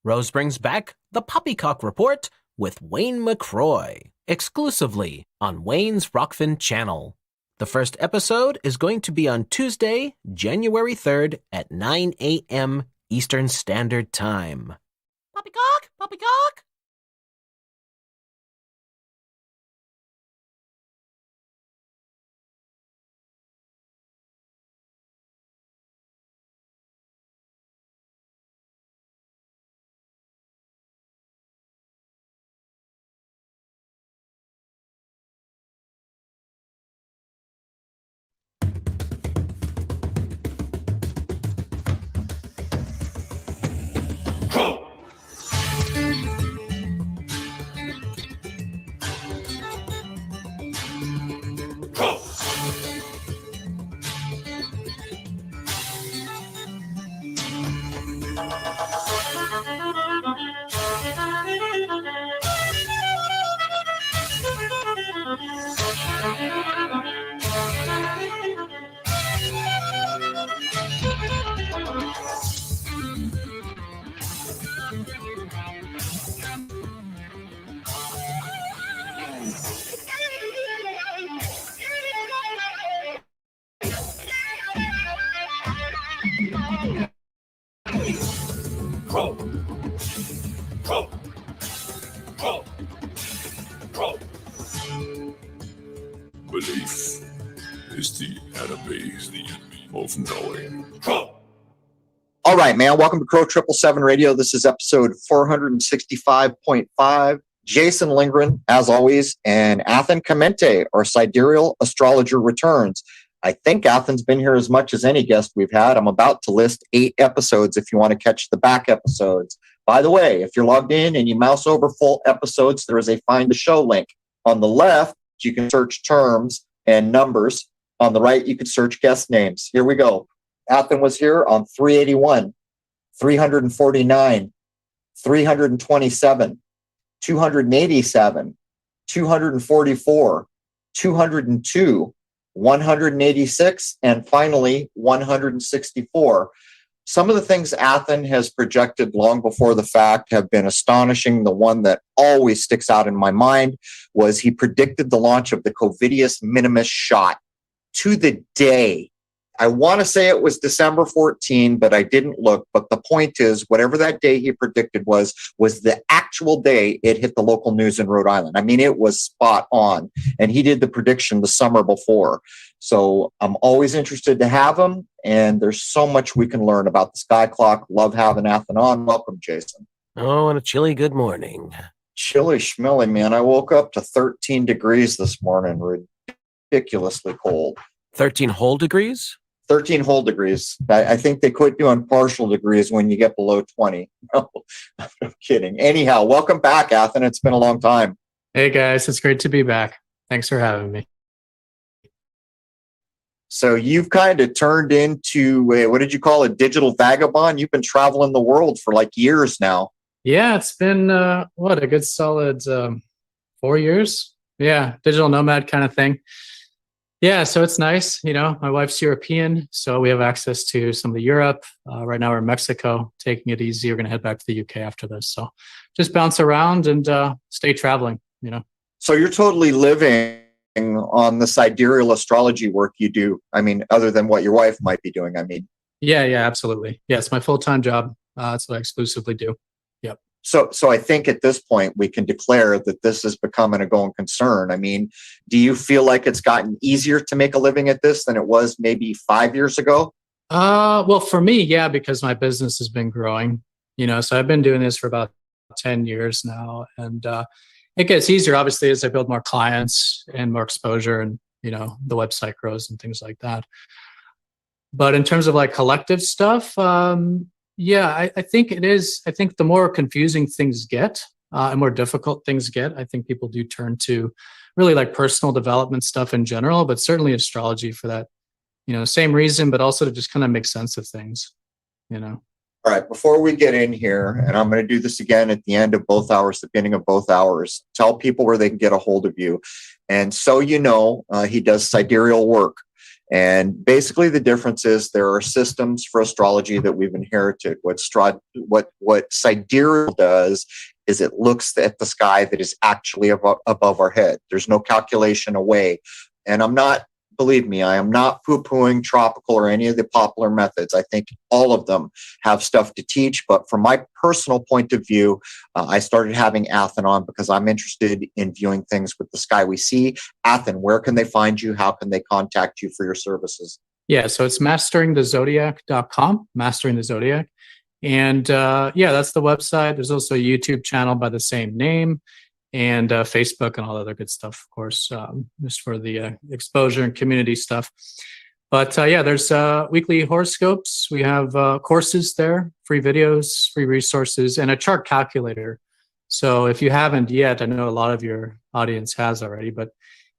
Rose brings back the Poppycock Report with Wayne McCroy, exclusively on Wayne's Rockfin channel. The first episode is going to be on Tuesday, January 3rd at 9 a.m. Eastern Standard Time. Poppycock! Poppycock! Belief is the enemy of knowing. All right, man. Welcome to Crow 777 Radio. This is episode 465.5. Jason Lindgren, as always, and Athen Clemente, our Sidereal astrologer, returns. I think Athen's been here as much as any guest we've had. I'm about to list 8 episodes if you want to catch the back episodes. By the way, if you're logged in and you mouse over full episodes, there is a Find the Show link. On the left, you can search terms and numbers. On the right, you can search guest names. Here we go. Athen was here on 381, 349, 327, 287, 244, 202, 186, and finally 164. Some of the things Athen has projected long before the fact have been astonishing. The one that always sticks out in my mind was he predicted the launch of the Covidius Minimus shot to the day. I want to say it was December 14, but I didn't look. But the point is, whatever that day he predicted was the actual day it hit the local news in Rhode Island. I mean, it was spot on. And he did the prediction the summer before. So I'm always interested to have him. And there's so much we can learn about the Skyclock. Love having Athen on. Welcome, Jason. Oh, and a chilly good morning. Chilly schmilly, man. I woke up to 13 degrees this morning. Ridiculously cold. 13 whole degrees? 13 whole degrees. I think they quit doing partial degrees when you get below 20. No, I'm kidding. Anyhow, welcome back, Athen. It's been a long time. Hey, guys. It's great to be back. Thanks for having me. So you've kind of turned into, what did you call it, digital vagabond? You've been traveling the world for like years now. Yeah, it's been, a good solid 4 years. Yeah, digital nomad kind of thing. Yeah, so it's nice. You know, my wife's European, so we have access to some of the Europe. Right now we're in Mexico, taking it easy. We're going to head back to the UK after this. So just bounce around and stay traveling, you know. So you're totally living on the sidereal astrology work you do. I mean, other than what your wife might be doing, I mean. Yeah, absolutely. Yeah, it's my full-time job. That's what I exclusively do. Yep. So I think at this point we can declare that this is becoming a going concern. I mean, do you feel like it's gotten easier to make a living at this than it was maybe 5 years ago? Well, for me, yeah, because my business has been growing, you know, so I've been doing this for about 10 years now. And it gets easier, obviously, as I build more clients and more exposure and, you know, the website grows and things like that. But in terms of like collective stuff, yeah, I think it is. I think the more confusing things get and more difficult things get, I think people do turn to really like personal development stuff in general, but certainly astrology for that, you know, same reason, but also to just kind of make sense of things, you know. All right, before we get in here, and I'm going to do this again at the end of both hours, the beginning of both hours, tell people where they can get a hold of you. And so, you know, he does sidereal work. And basically the difference is there are systems for astrology that we've inherited. What Sidereal does is it looks at the sky that is actually above our head. There's no calculation away. And believe me, I am not poo-pooing tropical or any of the popular methods. I think all of them have stuff to teach. But from my personal point of view, I started having Athen on because I'm interested in viewing things with the sky we see. Athen, where can they find you? How can they contact you for your services? Yeah, so it's masteringthezodiac.com, Mastering the Zodiac. And that's the website. There's also a YouTube channel by the same name, and Facebook and all the other good stuff, of course, just for the exposure and community stuff. But there's weekly horoscopes. We have courses there, free videos, free resources, and a chart calculator. So if you haven't yet, I know a lot of your audience has already, but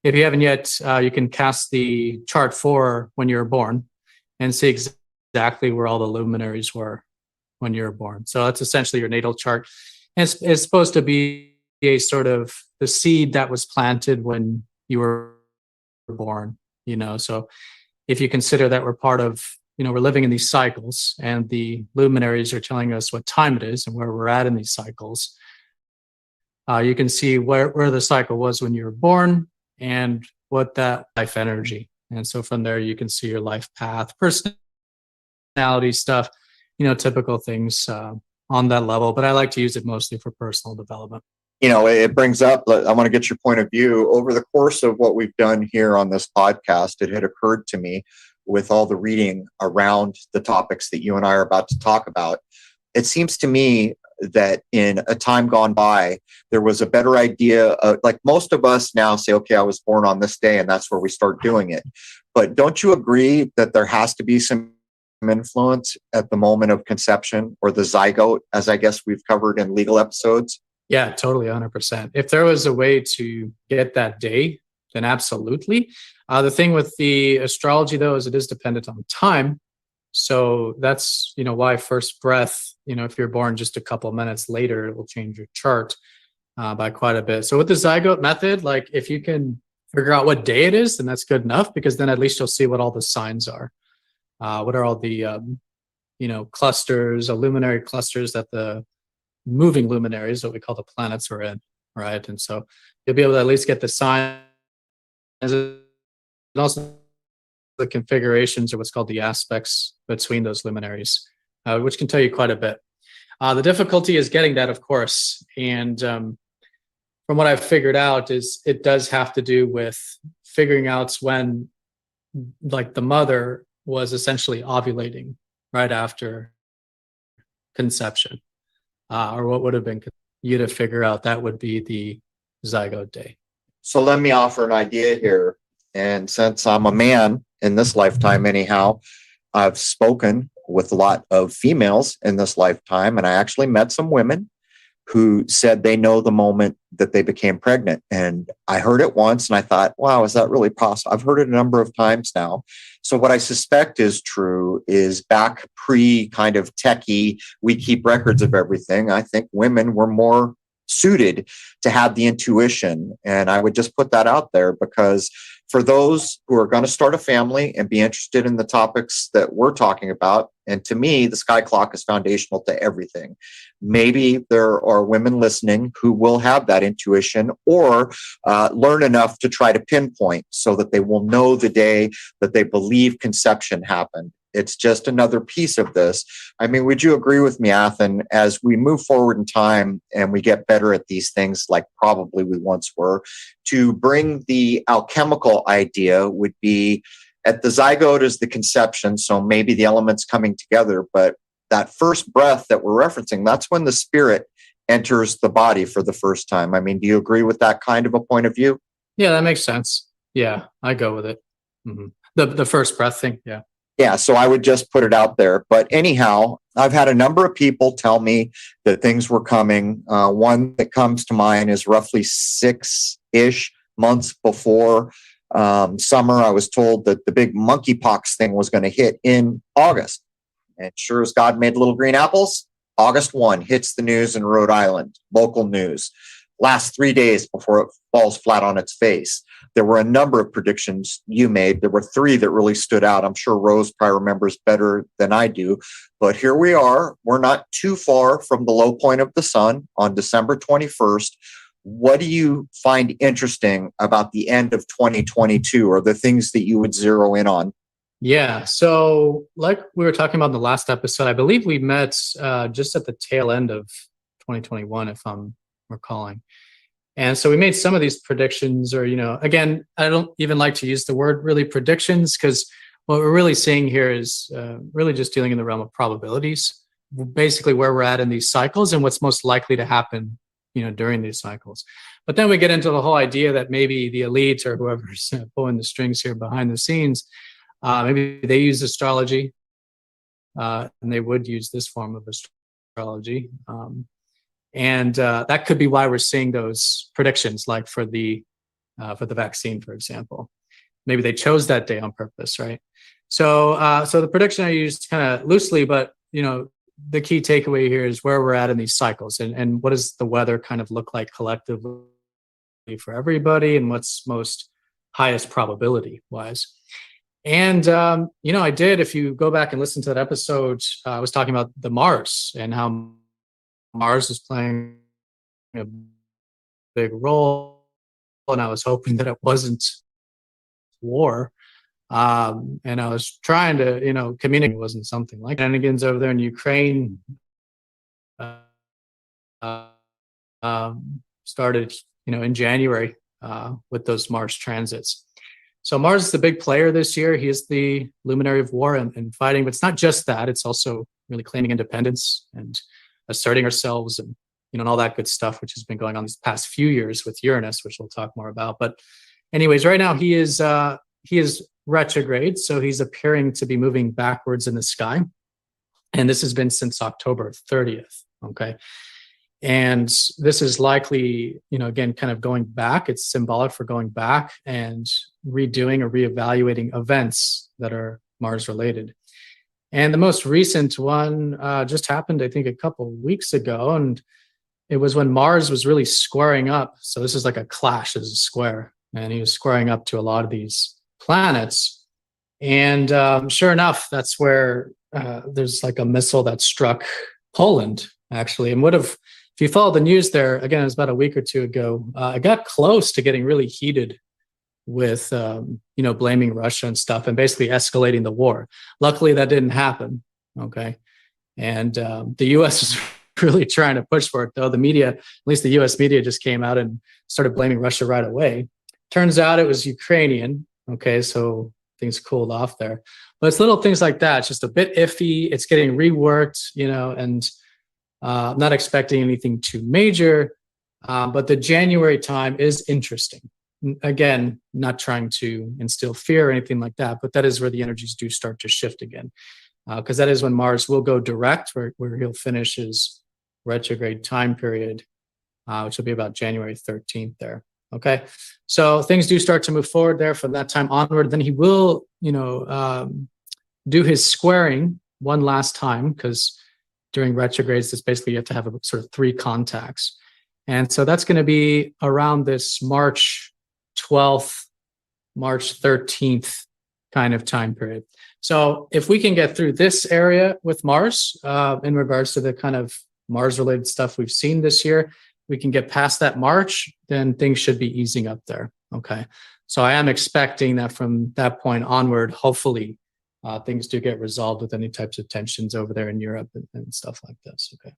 if you haven't yet, you can cast the chart for when you were born and see exactly where all the luminaries were when you were born. So that's essentially your natal chart. And it's supposed to be a sort of the seed that was planted when you were born, So if you consider that we're part of, we're living in these cycles, and the luminaries are telling us what time it is and where we're at in these cycles, you can see where the cycle was when you were born and what that life energy. And so from there, you can see your life path, personality stuff, typical things on that level. But I like to use it mostly for personal development. It brings up, I want to get your point of view. Over the course of what we've done here on this podcast, it had occurred to me with all the reading around the topics that you and I are about to talk about. It seems to me that in a time gone by, there was a better idea like most of us now say, okay, I was born on this day, and that's where we start doing it. But don't you agree that there has to be some influence at the moment of conception, or the zygote, as I guess we've covered in legal episodes? Yeah, totally, 100%. If there was a way to get that day, then absolutely. The thing with the astrology, though, is it is dependent on time. So that's, why first breath, if you're born just a couple of minutes later, it will change your chart by quite a bit. So with the zygote method, like if you can figure out what day it is, then that's good enough, because then at least you'll see what all the signs are. What are all the, clusters, luminary clusters that the moving luminaries, what we call the planets, are in, right? And so you'll be able to at least get the signs, and also the configurations, or what's called the aspects between those luminaries, which can tell you quite a bit. The difficulty is getting that, of course. And from what I've figured out is it does have to do with figuring out when, like, the mother was essentially ovulating right after conception, or what would have been you to figure out that would be the zygote day. So let me offer an idea here. And since I'm a man in this lifetime anyhow, I've spoken with a lot of females in this lifetime, and I actually met some women who said they know the moment that they became pregnant. And I heard it once and I thought, wow, is that really possible? I've heard it a number of times now. So what I suspect is true is back pre kind of techie, we keep records of everything. I think women were more suited to have the intuition. And I would just put that out there, because for those who are going to start a family and be interested in the topics that we're talking about, and to me, the Skyclock is foundational to everything. Maybe there are women listening who will have that intuition, or learn enough to try to pinpoint so that they will know the day that they believe conception happened. It's just another piece of this. I mean, would you agree with me, Athen, as we move forward in time and we get better at these things, like probably we once were, to bring the alchemical idea would be at the zygote is the conception, so maybe the elements coming together, but that first breath that we're referencing, that's when the spirit enters the body for the first time. I mean, do you agree with that kind of a point of view? Yeah, that makes sense. Yeah, I go with it. Mm-hmm. The first breath thing, yeah. Yeah, so I would just put it out there. But anyhow, I've had a number of people tell me that things were coming. One that comes to mind is roughly 6-ish months before summer. I was told that the big monkeypox thing was going to hit in August. And sure as God made little green apples, August 1 hits the news in Rhode Island, local news. Lasts 3 days before it falls flat on its face. There were a number of predictions you made. There were three that really stood out. I'm sure Rose probably remembers better than I do. But here we are. We're not too far from the low point of the sun on December 21st. What do you find interesting about the end of 2022, or the things that you would zero in on? Yeah. So, like we were talking about in the last episode, I believe we met just at the tail end of 2021, if I'm recalling. And so we made some of these predictions, or, again, I don't even like to use the word really predictions, because what we're really seeing here is really just dealing in the realm of probabilities, basically where we're at in these cycles and what's most likely to happen, during these cycles. But then we get into the whole idea that maybe the elite, or whoever's pulling the strings here behind the scenes, maybe they use astrology, and they would use this form of astrology. And that could be why we're seeing those predictions, like for the vaccine, for example. Maybe they chose that day on purpose, right? So the prediction I used kind of loosely, but the key takeaway here is where we're at in these cycles, and what does the weather kind of look like collectively for everybody, and what's most highest probability wise. And I did, if you go back and listen to that episode, I was talking about the Mars and how Mars is playing a big role, and I was hoping that it wasn't war. And I was trying to, communicate. It wasn't something like shenanigans over there in Ukraine. Started, in January with those Mars transits. So Mars is the big player this year. He is the luminary of war and fighting. But it's not just that. It's also really claiming independence and asserting ourselves and all that good stuff, which has been going on these past few years with Uranus, which we'll talk more about. But anyways, right now he is retrograde, so he's appearing to be moving backwards in the sky, and this has been since October 30th. Okay, and this is likely, again, kind of going back. It's symbolic for going back and redoing or reevaluating events that are Mars related. And the most recent one just happened, I think, a couple of weeks ago, and it was when Mars was really squaring up. So this is like a clash as a square, and he was squaring up to a lot of these planets. And sure enough, that's where there's like a missile that struck Poland, actually, and would have, if you follow the news there, again, it was about a week or two ago, it got close to getting really heated with, blaming Russia and stuff, and basically escalating the war. Luckily, that didn't happen. Okay. And the U.S. is really trying to push for it, though. The media, at least the U.S. media, just came out and started blaming Russia right away. Turns out it was Ukrainian. Okay, so things cooled off there. But it's little things like that. It's just a bit iffy. It's getting reworked, and I'm not expecting anything too major. But the January time is interesting. Again, not trying to instill fear or anything like that, but that is where the energies do start to shift again. Because that is when Mars will go direct, where he'll finish his retrograde time period, which will be about January 13th there. Okay, so things do start to move forward there from that time onward. Then he will, do his squaring one last time, because during retrogrades, it's basically you have to have a sort of 3 contacts. And so that's going to be around this March 12th, March 13th kind of time period. So if we can get through this area with Mars, in regards to the kind of Mars-related stuff we've seen this year, we can get past that March, then things should be easing up there. Okay. So I am expecting that from that point onward, hopefully things do get resolved with any types of tensions over there in Europe and stuff like this. Okay.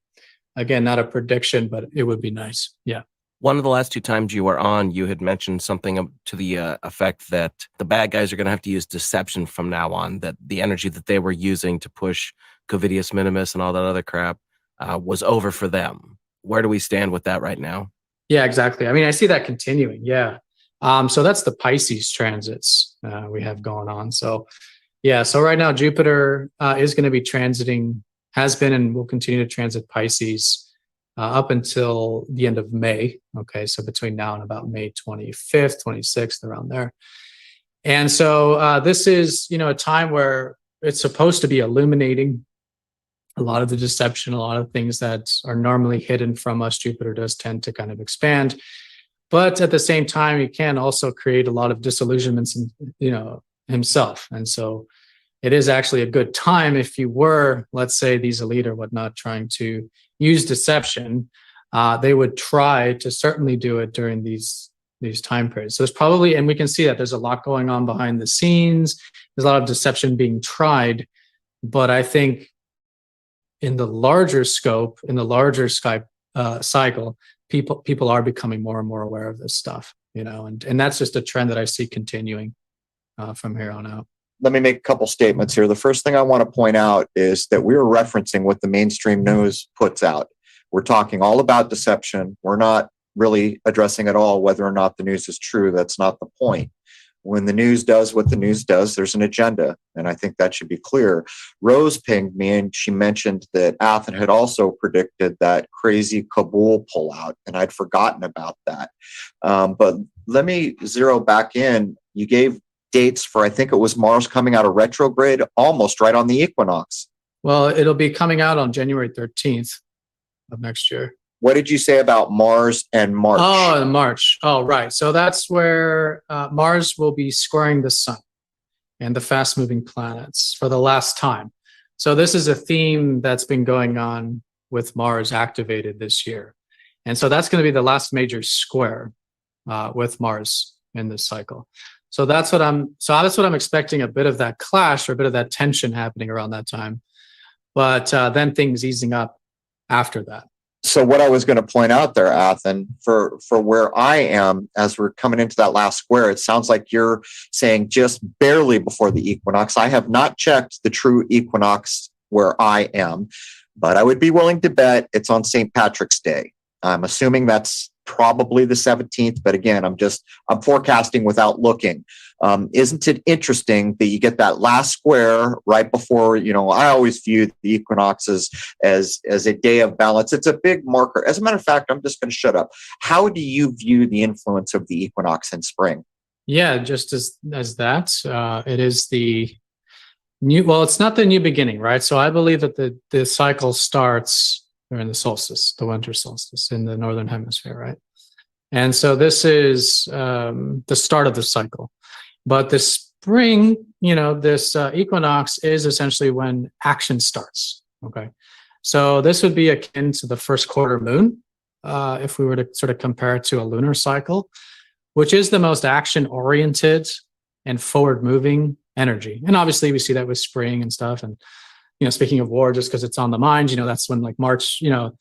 Again, not a prediction, but it would be nice. Yeah. One of the last 2 times you were on, you had mentioned something to the effect that the bad guys are going to have to use deception from now on, that the energy that they were using to push Covidius Minimus and all that other crap was over for them. Where do we stand with that right now? Yeah, exactly. I mean, I see that continuing. Yeah. So that's the Pisces transits we have going on. So yeah, so right now Jupiter is going to be transiting, has been and will continue to transit Pisces up until the end of May. Okay, so between now and about May 25th, 26th, around there. And so this is, a time where it's supposed to be illuminating a lot of the deception, a lot of things that are normally hidden from us. Jupiter does tend to kind of expand. But at the same time, he can also create a lot of disillusionments in, himself. And so it is actually a good time if you were, let's say, these elite or whatnot, trying to use deception. They would try to certainly do it during these time periods. So there's probably, and we can see that there's a lot going on behind the scenes. There's a lot of deception being tried. But I think in the larger scope, in the larger cycle, people are becoming more and more aware of this stuff, and that's just a trend that I see continuing from here on out. Let me make a couple statements here. The first thing I want to point out is that we're referencing what the mainstream news puts out. We're talking all about deception. We're not really addressing at all whether or not the news is true. That's not the point. When the news does what the news does, there's an agenda. And I think that should be clear. Rose pinged me and she mentioned that Athen had also predicted that crazy Kabul pullout. And I'd forgotten about that. But let me zero back in. You gave dates for, I think it was Mars coming out of retrograde, almost right on the equinox. Well, it'll be coming out on January 13th of next year. What did you say about Mars and March? Oh, March. Oh, right. So that's where Mars will be squaring the sun and the fast-moving planets for the last time. So this is a theme that's been going on with Mars activated this year. And so that's going to be the last major square with Mars in this cycle. So that's what I'm expecting, a bit of that clash or a bit of that tension happening around that time. But then things easing up after that. So what I was going to point out there, Athen, for where I am, as we're coming into that last square, it sounds like you're saying just barely before the equinox. I have not checked the true equinox where I am, but I would be willing to bet it's on St. Patrick's Day. I'm assuming that's probably the 17th, but again, I'm forecasting without looking. Isn't it interesting that you get that last square right before, I always view the equinoxes as a day of balance. It's a big marker. As a matter of fact, I'm just going to shut up. How do you view the influence of the equinox in spring? Yeah, just as that, it is the new, well, it's not the new beginning, right? So I believe that the cycle starts during the solstice, the winter solstice in the northern hemisphere, right? And so this is the start of the cycle. But the spring, this equinox is essentially when action starts, okay? So this would be akin to the first quarter moon, if we were to sort of compare it to a lunar cycle, which is the most action-oriented and forward-moving energy. And obviously we see that with spring and stuff. And speaking of war, just because it's on the mind, that's when like March, the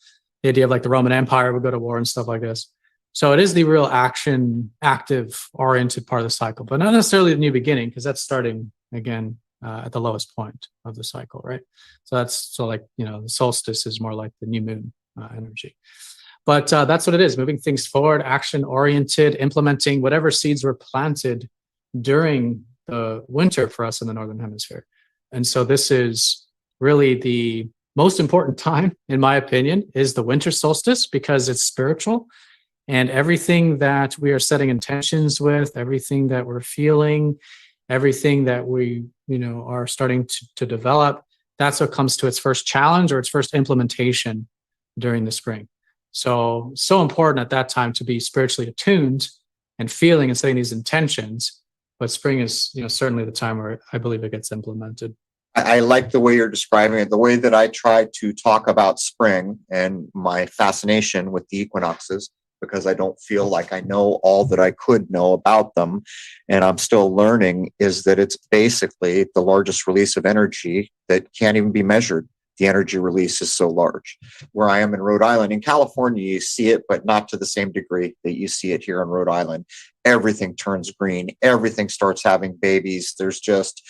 idea of like the Roman Empire would go to war and stuff like this. So it is the real active oriented part of the cycle, but not necessarily the new beginning, because that's starting again at the lowest point of the cycle, right? So the solstice is more like the new moon energy. But that's what it is, moving things forward, action oriented, implementing whatever seeds were planted during the winter for us in the Northern Hemisphere. And so this is really the most important time, in my opinion, is the winter solstice, because it's spiritual. And everything that we are setting intentions with, everything that we're feeling, everything that we, are starting to develop, that's what comes to its first challenge or its first implementation during the spring. So important at that time to be spiritually attuned and feeling and setting these intentions. But spring is, certainly the time where I believe it gets implemented. I like the way you're describing it. The way that I try to talk about spring and my fascination with the equinoxes, because I don't feel like I know all that I could know about them, and I'm still learning, is that it's basically the largest release of energy that can't even be measured. The energy release is so large. Where I am in Rhode Island, in California, you see it, but not to the same degree that you see it here in Rhode Island. Everything turns green. Everything starts having babies. There's just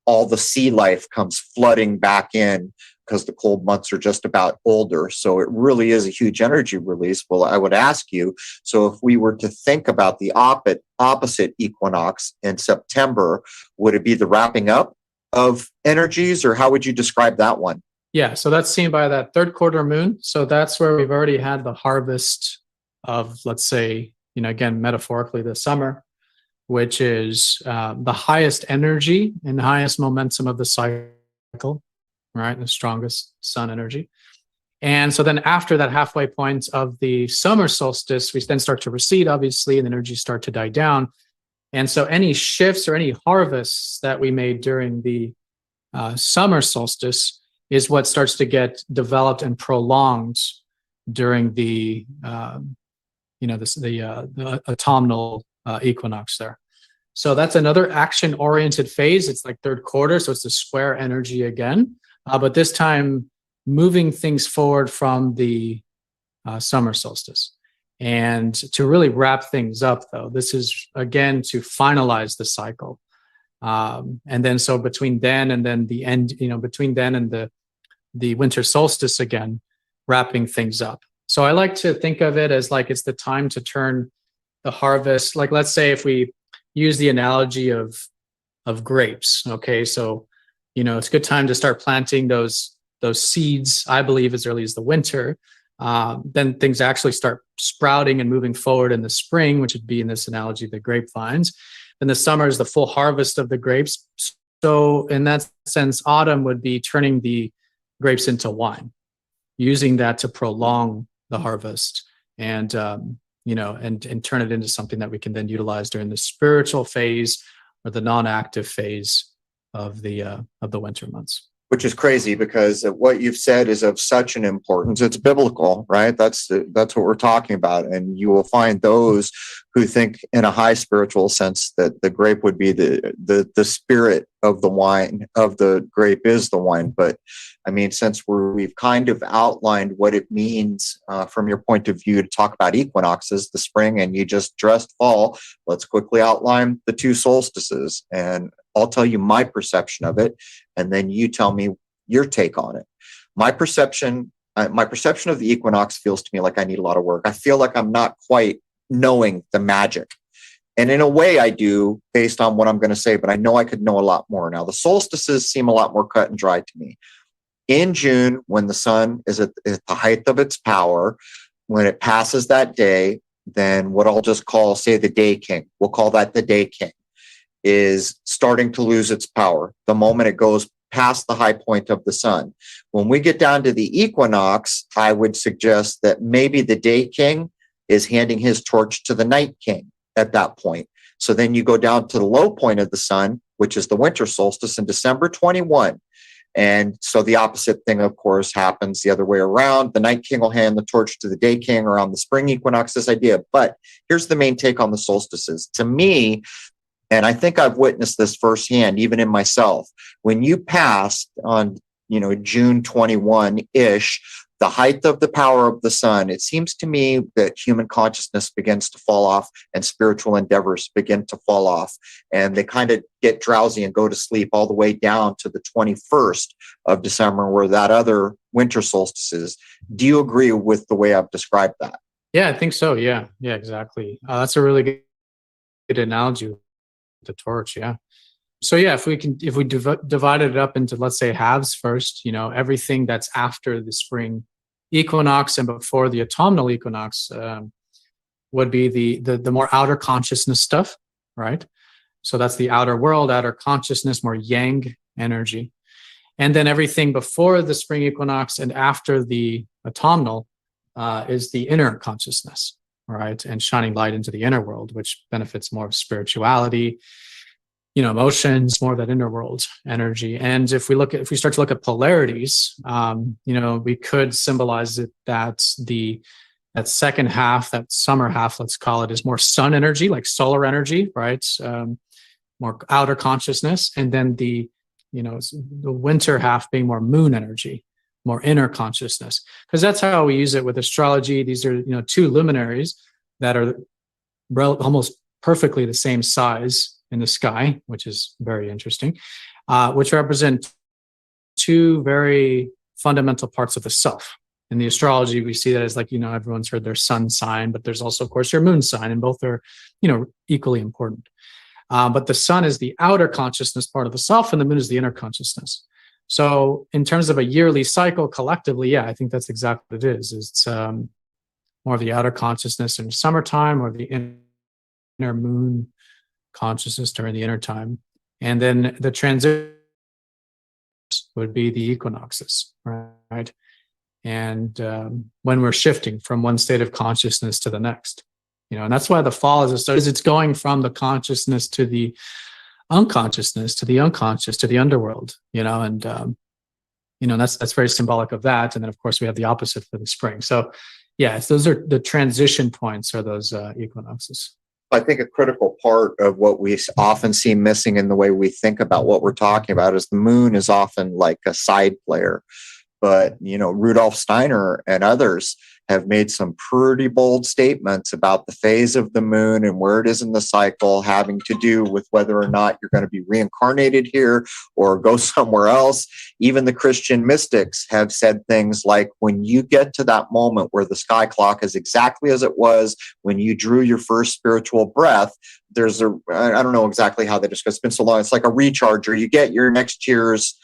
all the sea life comes flooding back in, because the cold months are just about older. So it really is a huge energy release. Well, I would ask you, so if we were to think about the opposite equinox in September, would it be the wrapping up of energies, or how would you describe that one? Yeah, so that's seen by that third quarter moon. So that's where we've already had the harvest of, let's say, again, metaphorically, the summer, which is the highest energy and the highest momentum of the cycle, right? The strongest sun energy. And so then after that halfway point of the summer solstice, we then start to recede, obviously, and the energies start to die down. And so any shifts or any harvests that we made during the summer solstice is what starts to get developed and prolonged during the the autumnal equinox there. So that's another action-oriented phase. It's like third quarter, so it's the square energy again, but this time moving things forward from the summer solstice. And to really wrap things up, though, this is again to finalize the cycle. And then so between then and then the end, between then and the winter solstice again, wrapping things up. So I like to think of it as like it's the time to turn the harvest. Like, let's say if we use the analogy of grapes, okay, so it's a good time to start planting those seeds, I believe, as early as the winter. Then things actually start sprouting and moving forward in the spring, which would be in this analogy the grapevines. Then the summer is the full harvest of the grapes. So in that sense, autumn would be turning the grapes into wine, using that to prolong the harvest and and turn it into something that we can then utilize during the spiritual phase or the non-active phase of the winter months. Which is crazy because what you've said is of such an importance. It's biblical, right? That's what we're talking about. And you will find those who think in a high spiritual sense that the grape would be the spirit of the wine, of the grape is the wine. But I mean, since we've kind of outlined what it means from your point of view to talk about equinoxes, the spring, and you just addressed fall, let's quickly outline the two solstices. And I'll tell you my perception of it, and then you tell me your take on it. My perception of the equinox feels to me like I need a lot of work. I feel like I'm not quite knowing the magic. And in a way I do based on what I'm going to say, but I know I could know a lot more. Now, the solstices seem a lot more cut and dry to me. In June, when the sun is at the height of its power, when it passes that day, then what I'll just call, say, the day king, we'll call that the day king, is starting to lose its power the moment it goes past the high point of the sun. When we get down to the equinox, I would suggest that maybe the day king is handing his torch to the night king at that point. So then you go down to the low point of the sun, which is the winter solstice in December 21. And so the opposite thing, of course, happens the other way around. The night king will hand the torch to the day king around the spring equinox, this idea. But here's the main take on the solstices. To me, and I think I've witnessed this firsthand, even in myself, when you pass on, June 21-ish, the height of the power of the sun, it seems to me that human consciousness begins to fall off and spiritual endeavors begin to fall off. And they kind of get drowsy and go to sleep all the way down to the 21st of December, where that other winter solstice is. Do you agree with the way I've described that? Yeah, I think so. Yeah, exactly. That's a really good analogy with the torch. Yeah. So yeah, if we divided it up into, let's say, halves first, everything that's after the spring equinox and before the autumnal equinox would be the more outer consciousness stuff, right? So that's the outer world, outer consciousness, more yang energy. And then everything before the spring equinox and after the autumnal is the inner consciousness, right? And shining light into the inner world, which benefits more of spirituality, emotions, more of that inner world energy. And if we start to look at polarities, we could symbolize it that that second half, that summer half, let's call it, is more sun energy, like solar energy, right? More outer consciousness. And then the winter half being more moon energy, more inner consciousness. Because that's how we use it with astrology. These are, two luminaries that are almost perfectly the same size in the sky, which is very interesting, which represent two very fundamental parts of the self. In the astrology, we see that as like, everyone's heard their sun sign, but there's also, of course, your moon sign, and both are, equally important. But the sun is the outer consciousness part of the self, and the moon is the inner consciousness. So in terms of a yearly cycle collectively, yeah, I think that's exactly what it is. It's more of the outer consciousness in summertime, or the inner moon consciousness during the inner time. And then the transition would be the equinoxes, right? and when we're shifting from one state of consciousness to the next. And that's why the fall is it's going from the consciousness to the unconsciousness, to the unconscious, to the underworld, and that's very symbolic of that. And then of course we have the opposite for the spring. So yeah, those are the transition points, are those equinoxes. I think a critical part of what we often see missing in the way we think about what we're talking about is the moon is often like a side player. But, Rudolf Steiner and others have made some pretty bold statements about the phase of the moon and where it is in the cycle, having to do with whether or not you're going to be reincarnated here or go somewhere else. Even the Christian mystics have said things like, when you get to that moment where the sky clock is exactly as it was when you drew your first spiritual breath, I don't know exactly how they discuss, it's been so long, it's like a recharger. You get your next year's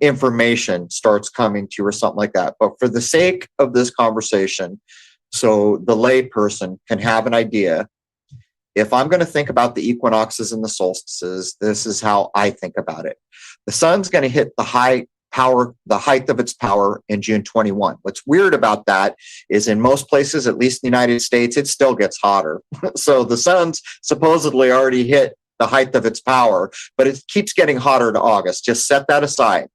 information starts coming to you or something like that. But for the sake of this conversation, so the lay person can have an idea, if I'm going to think about the equinoxes and the solstices, this is how I think about it. The sun's going to hit the height of its power in June 21. What's weird about that is in most places, at least in the United States, it still gets hotter. So the sun's supposedly already hit the height of its power, but it keeps getting hotter to August. Just set that aside.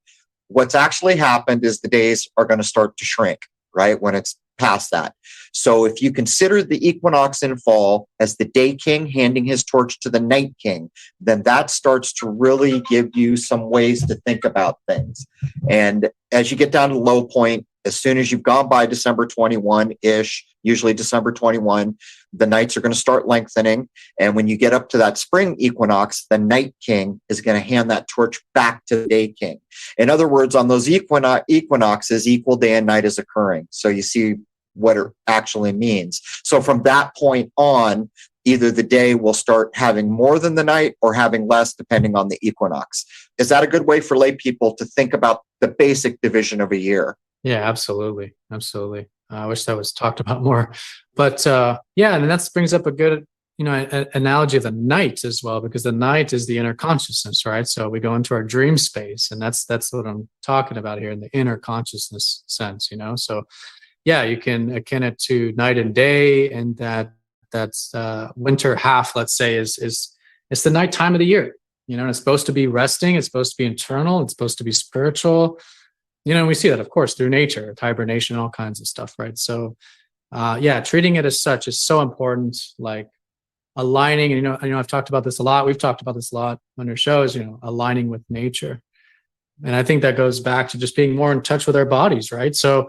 What's actually happened is the days are going to start to shrink, right, when it's past that. So if you consider the equinox in fall as the day king handing his torch to the night king, then that starts to really give you some ways to think about things. And as you get down to the low point, as soon as you've gone by December 21-ish, usually December 21, the nights are going to start lengthening. And when you get up to that spring equinox, the night king is going to hand that torch back to the day king. In other words, on those equinoxes, equal day and night is occurring. So you see what it actually means. So from that point on, either the day will start having more than the night or having less, depending on the equinox. Is that a good way for lay people to think about the basic division of a year? Yeah, absolutely. Absolutely. I wish that was talked about more, but yeah, and that brings up a good, analogy of the night as well, because the night is the inner consciousness, right? So we go into our dream space, and that's what I'm talking about here in the inner consciousness sense, So yeah, you can akin it to night and day, and that's winter half, let's say, is it's the night time of the year, and it's supposed to be resting, it's supposed to be internal, it's supposed to be spiritual. And we see that, of course, through nature, hibernation, all kinds of stuff, right? So, yeah, treating it as such is so important, like aligning, and, I've talked about this a lot. We've talked about this a lot on your shows, aligning with nature. And I think that goes back to just being more in touch with our bodies, right? So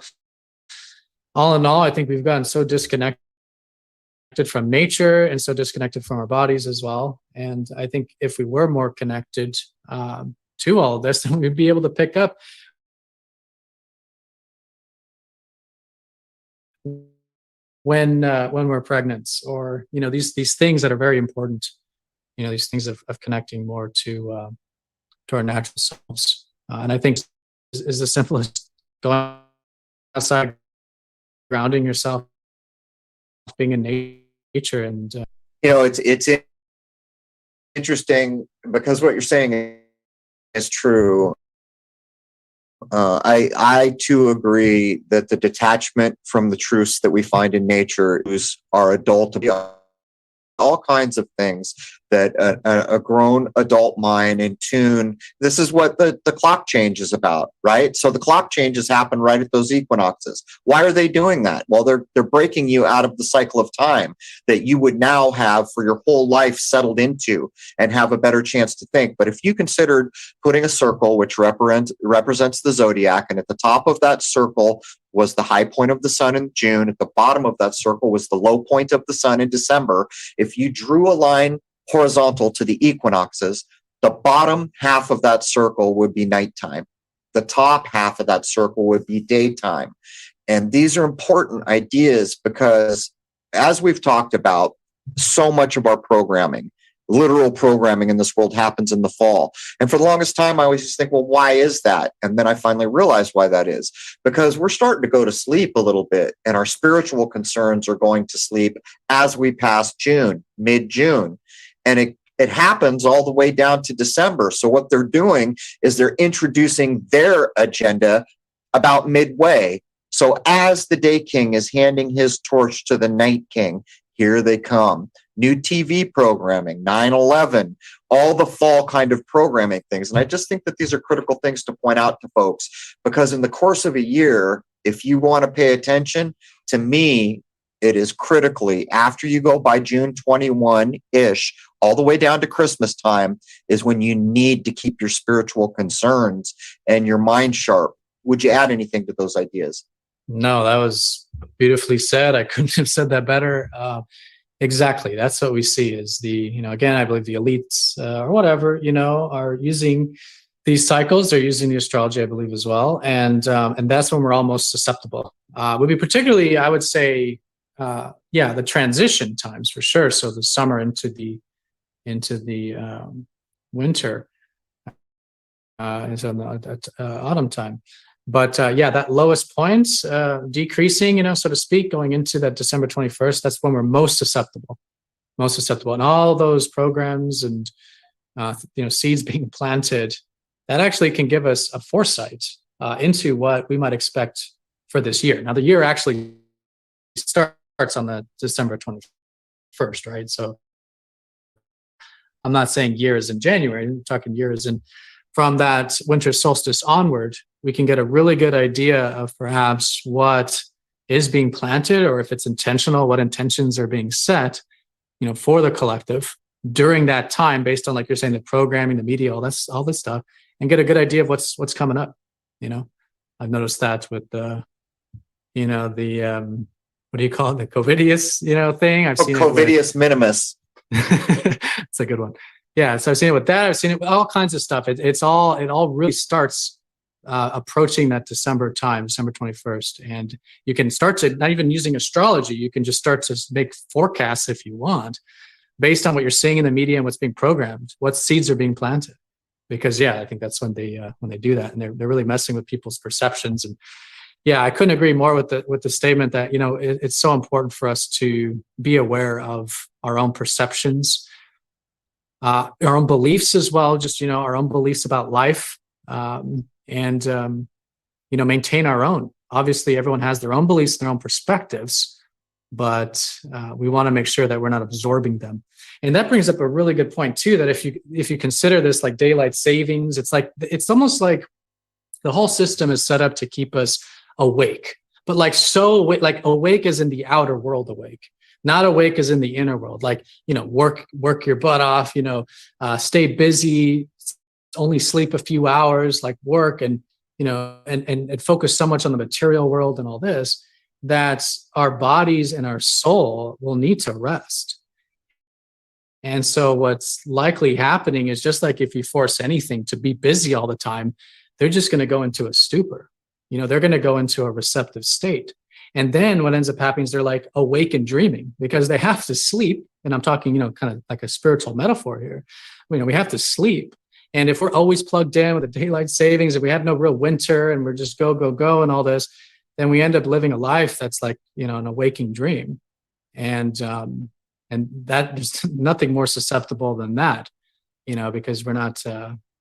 all in all, I think we've gotten so disconnected from nature and so disconnected from our bodies as well. And I think if we were more connected to all of this, then we'd be able to pick up when we're pregnant, or these things that are very important, these things of connecting more to our natural selves, and I think is the simplest: going outside, grounding yourself, being in nature. And it's interesting because what you're saying is true. I too agree that the detachment from the truths that we find in nature is our adult, all kinds of things that a grown adult mind in tune. This is what the clock change is about, right? So the clock changes happen right at those equinoxes. Why are they doing that? Well, they're breaking you out of the cycle of time that you would now have for your whole life settled into and have a better chance to think. But if you considered putting a circle, which represents the zodiac, and at the top of that circle was the high point of the sun in June, at the bottom of that circle was the low point of the sun in December. If you drew a line horizontal to the equinoxes, the bottom half of that circle would be nighttime. The top half of that circle would be daytime. And these are important ideas because, as we've talked about, so much of our programming, literal programming in this world, happens in the fall. And for the longest time, I always just think, well, why is that? And then I finally realized why that is. Because we're starting to go to sleep a little bit, and our spiritual concerns are going to sleep as we pass June, mid-June. And it happens all the way down to December. So what they're doing is they're introducing their agenda about midway. So as the Day King is handing his torch to the Night King, here they come. New TV programming, 9/11, all the fall kind of programming things. And I just think that these are critical things to point out to folks, because in the course of a year, if you want to pay attention, to me, it is critically after you go by June 21-ish, all the way down to Christmas time, is when you need to keep your spiritual concerns and your mind sharp. Would you add anything to those ideas? No, that was beautifully said. I couldn't have said that better. Exactly. That's what we see is again, I believe the elites or whatever, are using these cycles. They're using the astrology, I believe, as well. And that's when we're all most susceptible. Would be particularly, I would say, the transition times for sure. So the summer into the winter, autumn time. But that lowest point decreasing, so to speak, going into that December 21st, that's when we're most susceptible. And all those programs and, seeds being planted, that actually can give us a foresight into what we might expect for this year. Now, the year actually starts on the December 21st, right? So I'm not saying years in January, I'm talking years in. From that winter solstice onward, we can get a really good idea of perhaps what is being planted, or if it's intentional, what intentions are being set, for the collective during that time, based on, like you're saying, the programming, the media, all this stuff, and get a good idea of what's coming up. I've noticed that with the what do you call it, the Covidius, thing. I've seen Covidius minimus. It's a good one. Yeah, so I've seen it with that. I've seen it with all kinds of stuff. It all really starts approaching that December time, December 21st. And you can start to, not even using astrology, you can just start to make forecasts if you want, based on what you're seeing in the media and what's being programmed, what seeds are being planted. Because I think that's when they do that, and they're really messing with people's perceptions. And I couldn't agree more with the statement that it's so important for us to be aware of our own perceptions. Our own beliefs as well, just, our own beliefs about life, and maintain our own. Obviously, everyone has their own beliefs, their own perspectives, but we want to make sure that we're not absorbing them. And that brings up a really good point too, that if you consider this like daylight savings, it's almost like the whole system is set up to keep us awake, but awake is in the outer world awake. Not awake as in the inner world, work your butt off, stay busy, only sleep a few hours, like work and focus so much on the material world and all this, that our bodies and our soul will need to rest. And so what's likely happening is, just like if you force anything to be busy all the time, they're just going to go into a stupor. They're going to go into a receptive state. And then what ends up happening is they're like awake and dreaming, because they have to sleep. And I'm talking, kind of like a spiritual metaphor here. We have to sleep. And if we're always plugged in with the daylight savings, if we have no real winter and we're just go, go, go and all this, then we end up living a life that's like, an waking dream. And that there's nothing more susceptible than that, because we're not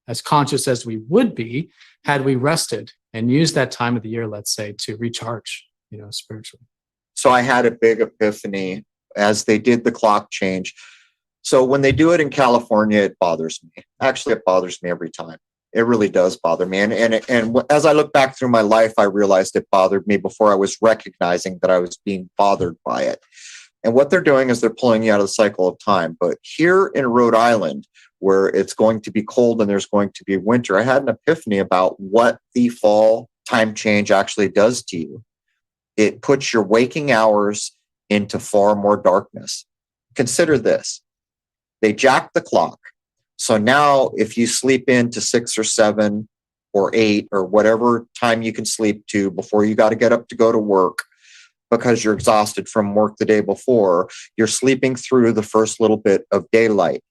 as conscious as we would be had we rested and used that time of the year, let's say, to recharge. Spiritually. So I had a big epiphany as they did the clock change. So when they do it in California, it bothers me. Actually, it bothers me every time. It really does bother me. And as I look back through my life, I realized it bothered me before I was recognizing that I was being bothered by it. And what they're doing is they're pulling you out of the cycle of time. But here in Rhode Island, where it's going to be cold and there's going to be winter, I had an epiphany about what the fall time change actually does to you. It puts your waking hours into far more darkness. Consider this. They jack the clock. So now if you sleep into 6 or 7 or 8 or whatever time you can sleep to before you got to get up to go to work because you're exhausted from work the day before, you're sleeping through the first little bit of daylight.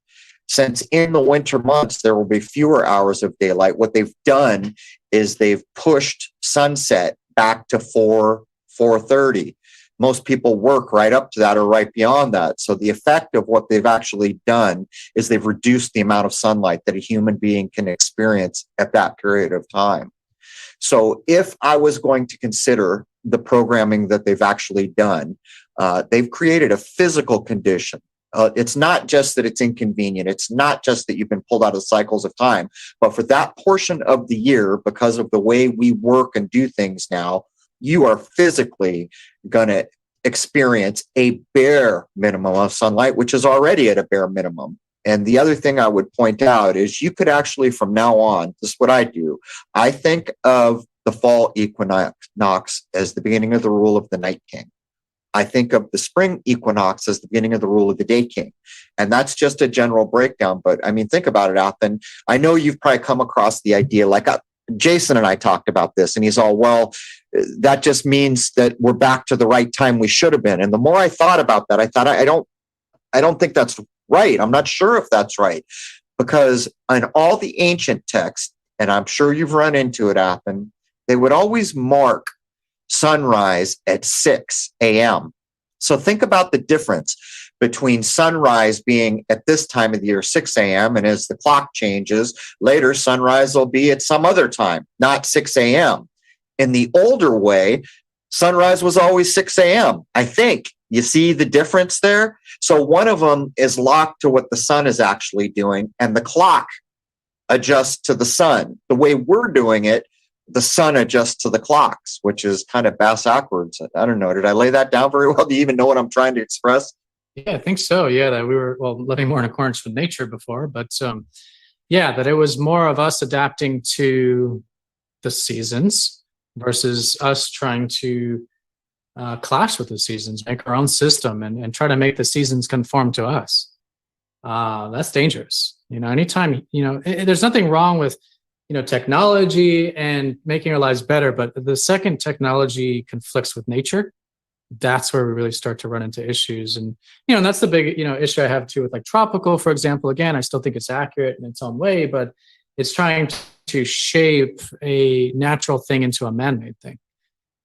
Since in the winter months, there will be fewer hours of daylight, what they've done is they've pushed sunset back to 4:30. Most people work right up to that or right beyond that. So the effect of what they've actually done is they've reduced the amount of sunlight that a human being can experience at that period of time. So if I was going to consider the programming that they've actually done, they've created a physical condition. It's not just that it's inconvenient. It's not just that you've been pulled out of cycles of time, but for that portion of the year, because of the way we work and do things now, you are physically going to experience a bare minimum of sunlight, which is already at a bare minimum. And the other thing I would point out is you could actually, from now on, this is what I do. I think of the fall equinox as the beginning of the rule of the Night King. I think of the spring equinox as the beginning of the rule of the Day King. And that's just a general breakdown. But I mean, think about it, Athen. I know you've probably come across the idea, like Jason and I talked about this, and he's all, well, that just means that we're back to the right time we should have been. And the more I thought about that, I thought, I don't think that's right. I'm not sure if that's right, because in all the ancient texts, and I'm sure you've run into it, Athen, they would always mark sunrise at 6 a.m. So think about the difference between sunrise being at this time of the year, 6 a.m., and as the clock changes, later sunrise will be at some other time, not 6 a.m. In the older way, sunrise was always 6 a.m., I think. You see the difference there? So one of them is locked to what the sun is actually doing, and the clock adjusts to the sun. The way we're doing it, the sun adjusts to the clocks, which is kind of backwards. I don't know. Did I lay that down very well? Do you even know what I'm trying to express? Yeah, I think so. Yeah, that we were, living more in accordance with nature before, but yeah, that it was more of us adapting to the seasons versus us trying to clash with the seasons, make our own system and try to make the seasons conform to us. That's dangerous. Anytime, there's nothing wrong with, technology and making our lives better, but the second technology conflicts with nature, that's where we really start to run into issues. And, and that's the big, issue I have too with like tropical, for example. Again, I still think it's accurate in its own way, but it's trying to shape a natural thing into a man-made thing.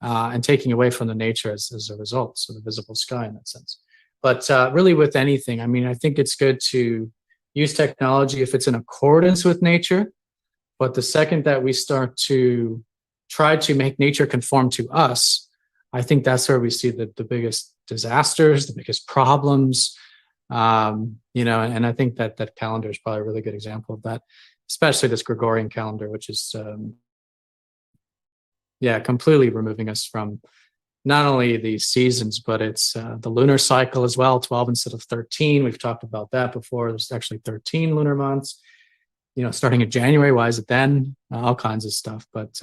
And taking away from the nature as a result, so the visible sky in that sense. But really with anything, I think it's good to use technology if it's in accordance with nature. But the second that we start to try to make nature conform to us, I think that's where we see the biggest disasters, the biggest problems. And I think that calendar is probably a really good example of that, especially this Gregorian calendar, which is completely removing us from not only the seasons, but it's the lunar cycle as well, 12 instead of 13. We've talked about that before. There's actually 13 lunar months, starting in January. Why is it then? All kinds of stuff. But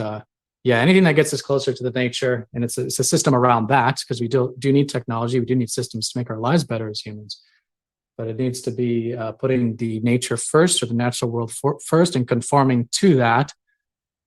anything that gets us closer to the nature, and it's a system around that, because we do need technology. We do need systems to make our lives better as humans. But it needs to be putting the nature first, or the natural world first, and conforming to that,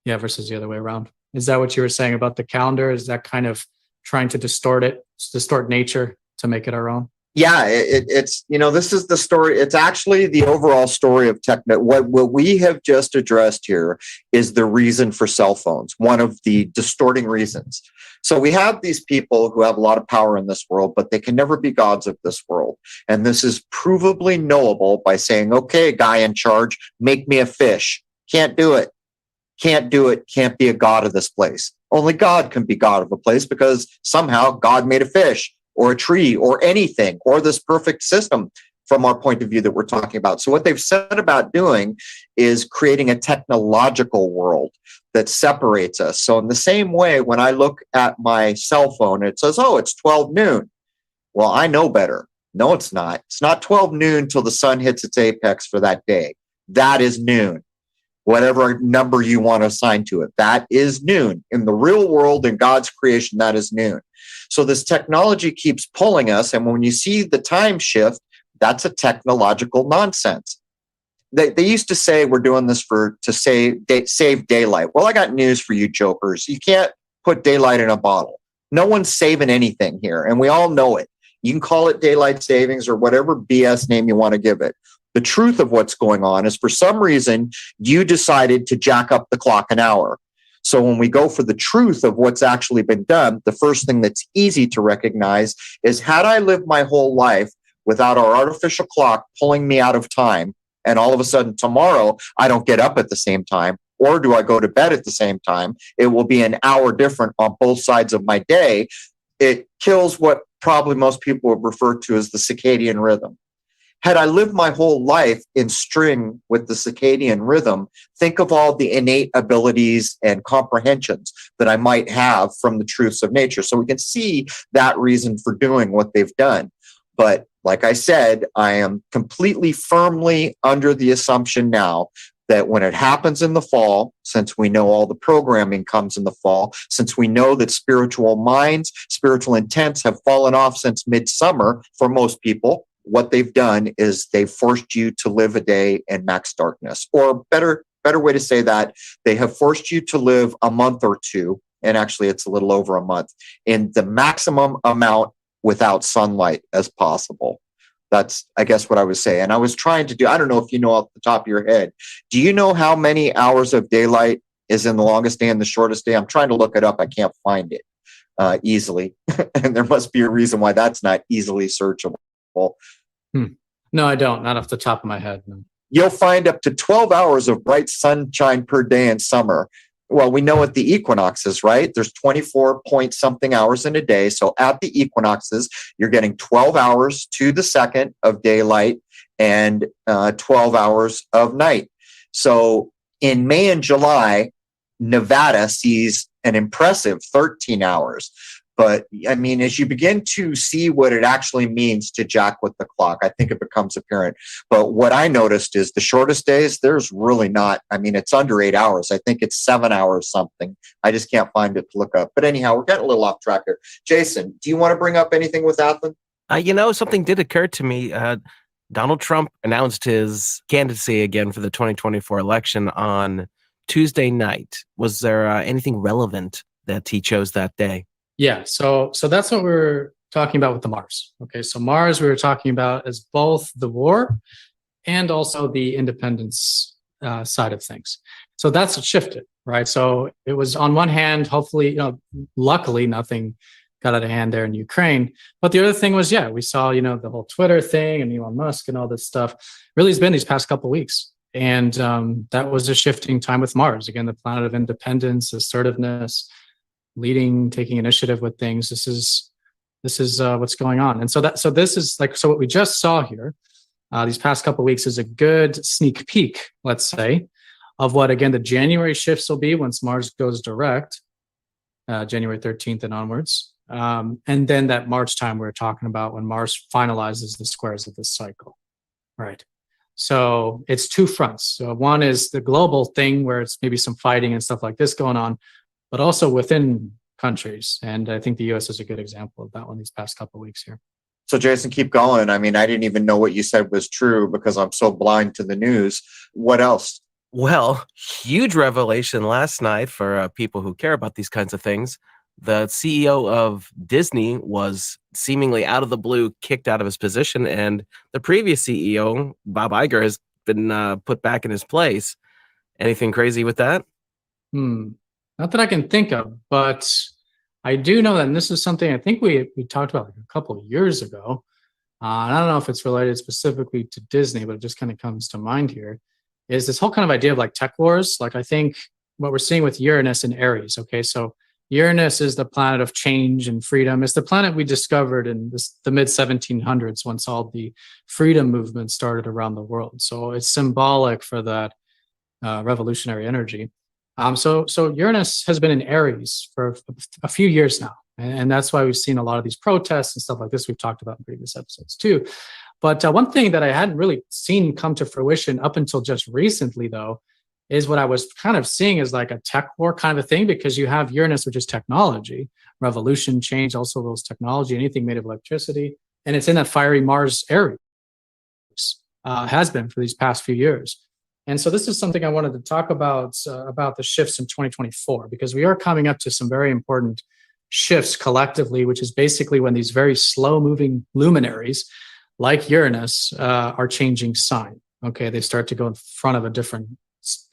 versus the other way around. Is that what you were saying about the calendar? Is that kind of trying to distort nature to make it our own? Yeah, it's, this is the story. It's actually the overall story of techno. What we have just addressed here is the reason for cell phones, one of the distorting reasons. So we have these people who have a lot of power in this world, but they can never be gods of this world. And this is provably knowable by saying, okay, guy in charge, make me a fish. Can't do it. Can't do it. Can't be a god of this place. Only God can be god of a place, because somehow God made a fish or a tree or anything, or this perfect system from our point of view that we're talking about. So what they've said about doing is creating a technological world that separates us. So in the same way, when I look at my cell phone, it says, oh, it's 12 noon. Well, I know better. No, it's not. It's not 12 noon till the sun hits its apex for that day. That is noon. Whatever number you want to assign to it, that is noon. In the real world, in God's creation, that is noon. So this technology keeps pulling us. And when you see the time shift, that's a technological nonsense. They used to say we're doing this to save daylight. Well, I got news for you jokers. You can't put daylight in a bottle. No one's saving anything here. And we all know it. You can call it daylight savings or whatever BS name you want to give it. The truth of what's going on is, for some reason, you decided to jack up the clock an hour. So when we go for the truth of what's actually been done, the first thing that's easy to recognize is, had I lived my whole life without our artificial clock pulling me out of time, and all of a sudden tomorrow I don't get up at the same time, or do I go to bed at the same time? It will be an hour different on both sides of my day. It kills what probably most people would refer to as the circadian rhythm. Had I lived my whole life in string with the circadian rhythm, think of all the innate abilities and comprehensions that I might have from the truths of nature. So we can see that reason for doing what they've done. But like I said, I am completely firmly under the assumption now that when it happens in the fall, since we know all the programming comes in the fall, since we know that spiritual minds, spiritual intents have fallen off since midsummer for most people, what they've done is they've forced you to live a day in max darkness. Or better way to say that, they have forced you to live a month or two, and actually it's a little over a month, in the maximum amount without sunlight as possible. That's, I guess, what I was saying. And I was trying to do, I don't know if you know off the top of your head, do you know how many hours of daylight is in the longest day and the shortest day? I'm trying to look it up. I can't find it easily. And there must be a reason why that's not easily searchable. No, I don't. Not off the top of my head. No. You'll find up to 12 hours of bright sunshine per day in summer. Well, we know at the equinoxes, right? There's 24 point something hours in a day. So at the equinoxes, you're getting 12 hours to the second of daylight and 12 hours of night. So in May and July, Nevada sees an impressive 13 hours. But I mean, as you begin to see what it actually means to jack with the clock, I think it becomes apparent. But what I noticed is the shortest days, there's really not, I mean, it's under 8 hours. I think it's 7 hours something. I just can't find it to look up. But anyhow, we're getting a little off track here. Jason, do you want to bring up anything with Athen? Something did occur to me. Donald Trump announced his candidacy again for the 2024 election on Tuesday night. Was there anything relevant that he chose that day? Yeah, so that's what we're talking about with the Mars. Okay, so Mars we were talking about as both the war and also the independence side of things. So that's what shifted, right? So it was on one hand, hopefully, luckily nothing got out of hand there in Ukraine. But the other thing was, we saw, the whole Twitter thing and Elon Musk and all this stuff really has been these past couple of weeks. And that was a shifting time with Mars. Again, the planet of independence, assertiveness, leading, taking initiative with things. This is what's going on. And so this is so what we just saw here, these past couple of weeks is a good sneak peek, let's say, of what, again, the January shifts will be once Mars goes direct, January 13th and onwards. And then that March time we're talking about when Mars finalizes the squares of this cycle, right? So it's two fronts. So one is the global thing where it's maybe some fighting and stuff like this going on, but also within countries. And I think the US is a good example of that one these past couple of weeks here. So Jason, keep going. I mean, I didn't even know what you said was true because I'm so blind to the news. What else? Well, huge revelation last night for people who care about these kinds of things. The CEO of Disney was seemingly out of the blue kicked out of his position, and the previous CEO, Bob Iger, has been put back in his place. Anything crazy with that? Not that I can think of, but I do know that, and this is something I think we talked about like a couple of years ago. And I don't know if it's related specifically to Disney, but it just kind of comes to mind here, is this whole kind of idea of like tech wars. Like I think what we're seeing with Uranus and Aries. Okay, so Uranus is the planet of change and freedom. It's the planet we discovered in the mid 1700s once all the freedom movement started around the world. So it's symbolic for that revolutionary energy. So Uranus has been in Aries for a few years now. And that's why we've seen a lot of these protests and stuff like this we've talked about in previous episodes too. But one thing that I hadn't really seen come to fruition up until just recently, though, is what I was kind of seeing as like a tech war kind of a thing, because you have Uranus, which is technology, revolution, change, also rules technology, anything made of electricity. And it's in that fiery Mars Aries, has been for these past few years. And so this is something I wanted to talk about the shifts in 2024, because we are coming up to some very important shifts collectively, which is basically when these very slow moving luminaries like Uranus are changing sign. Okay, they start to go in front of a different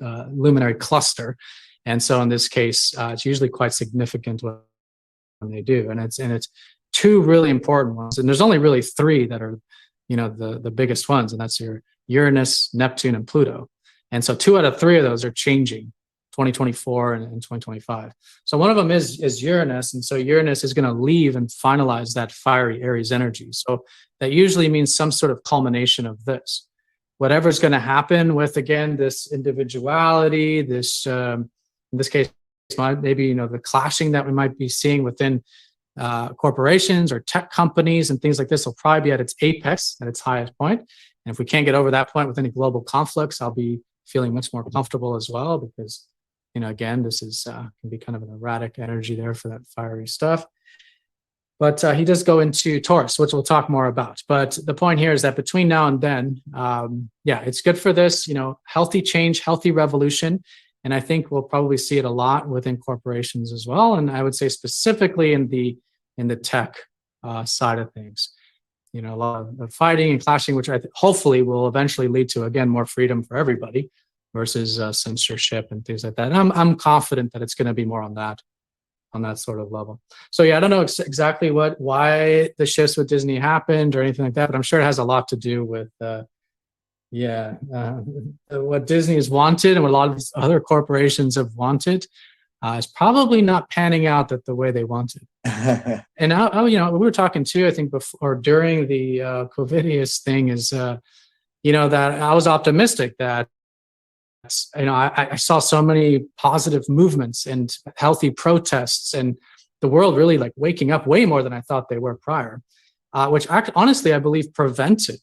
luminary cluster. And so in this case, it's usually quite significant when they do. And it's two really important ones. And there's only really three that are, the biggest ones, and that's your Uranus, Neptune, and Pluto. And so 2 out of 3 of those are changing 2024 and 2025. So one of them is Uranus. And so Uranus is going to leave and finalize that fiery Aries energy. So that usually means some sort of culmination of this. Whatever's going to happen with, again, this individuality, this, in this case, maybe, the clashing that we might be seeing within corporations or tech companies and things like this will probably be at its apex, at its highest point. And if we can't get over that point with any global conflicts, I'll be feeling much more comfortable as well, because, again, this is can be kind of an erratic energy there for that fiery stuff. But he does go into Taurus, which we'll talk more about. But the point here is that between now and then, it's good for this, healthy change, healthy revolution. And I think we'll probably see it a lot within corporations as well. And I would say specifically in the tech side of things, a lot of fighting and clashing, which hopefully will eventually lead to, again, more freedom for everybody versus censorship and things like that. And I'm confident that it's going to be more on that sort of level. So I don't know exactly why the shifts with Disney happened or anything like that, but I'm sure it has a lot to do with what Disney has wanted and what a lot of these other corporations have wanted is probably not panning out the way they wanted. And now, we were talking too, I think before, during the Covidius thing is, that I was optimistic that, I saw so many positive movements and healthy protests and the world really like waking up way more than I thought they were prior, which honestly, I believe prevented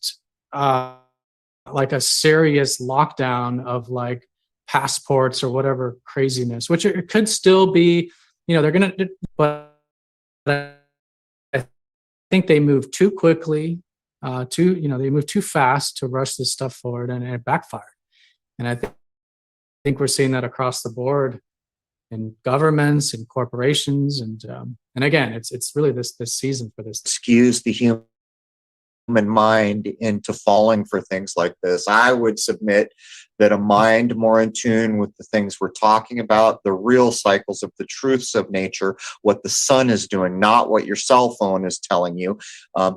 like a serious lockdown of like passports or whatever craziness, which it could still be, they're going to, but I think they moved too quickly, they moved too fast to rush this stuff forward, and it backfired. And I think we're seeing that across the board in governments and corporations. And again, it's really this season for this. Skews the human mind into falling for things like this. I would submit that a mind more in tune with the things we're talking about, the real cycles of the truths of nature, what the sun is doing, not what your cell phone is telling you.